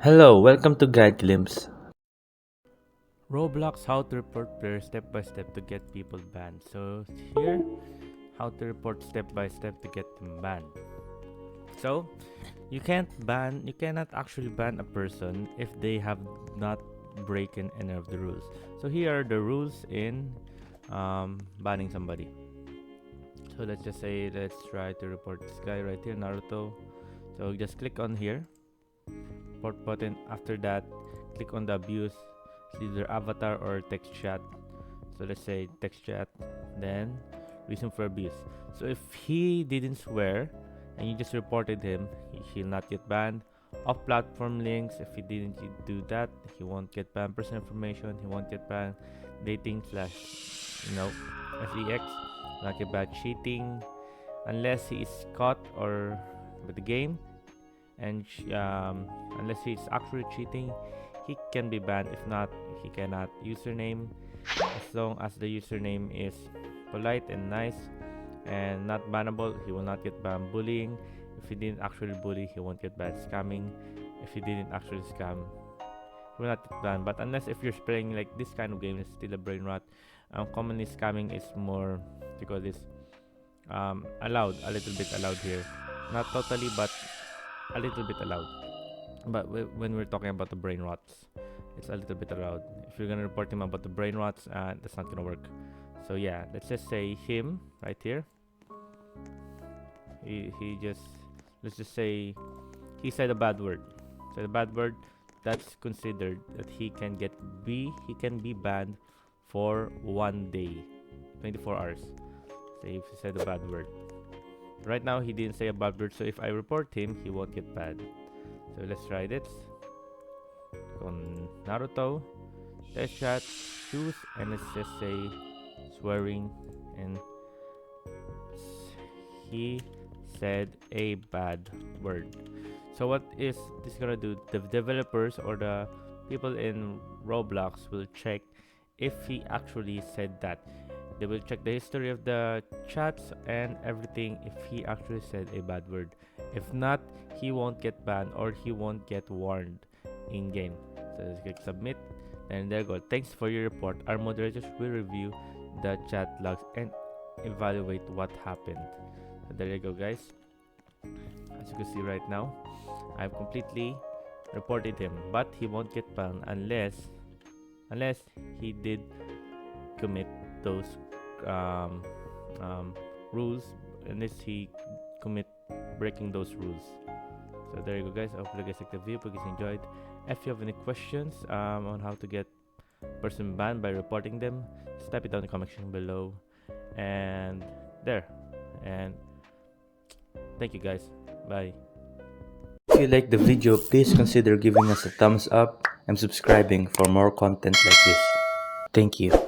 Hello, welcome to Guide Glimpse. Roblox how to report players step by step to get people banned. So here, how to report step by step to get them banned. So you cannot actually ban a person if they have not broken any of the rules. So here are the rules in banning somebody. So let's just say let's try to report this guy right here, Naruto. So just click on here, report button. After that, click on the abuse. It's either avatar or text chat. So let's say text chat, then reason for abuse. So if he didn't swear and you just reported him, he'll not get banned. Off platform links, if he didn't do that, he won't get banned. Personal information, he won't get banned. Dating slash, sex, not get banned. Cheating, unless he is caught or with the game, and unless he's actually cheating, he can be banned. If not, he cannot. Username, as long as the username is polite and nice and not bannable, he will not get banned. Bullying, if he didn't actually bully, he won't get banned. Scamming, if he didn't actually scam, he will not get banned. But unless if you're playing like this kind of game, it's still a brain rot. Commonly scamming is more because it's allowed, a little bit allowed here, not totally, but a little bit allowed. But when we're talking about the brain rots, it's a little bit allowed. If you're gonna report him about the brain rots, that's not gonna work. So yeah, let's just say him right here. He just, let's just say he said a bad word. Said a bad word. That's considered that he can be banned for 1 day, 24 hours. Say if he said a bad word. Right now he didn't say a bad word, so if I report him, he won't get banned. So let's try this. On Naruto, test chat, choose, and let's just say swearing, and he said a bad word. So what is this gonna do? The developers or the people in Roblox will check if he actually said that. They will check the history of the chats and everything if he actually said a bad word. If not, he won't get banned or he won't get warned in game. So let's click submit, and there you go. Thanks for your report. Our moderators will review the chat logs and evaluate what happened. So there you go, guys. As you can see right now, I've completely reported him, but he won't get banned unless he did commit those um, rules, unless he commit breaking those rules. So there you go, guys. I hope you guys liked the video. Hope you guys enjoyed. If you have any questions on how to get person banned by reporting them, just type it down in the comment section below. And there. And thank you, guys. Bye. If you like the video, please consider giving us a thumbs up and subscribing for more content like this. Thank you.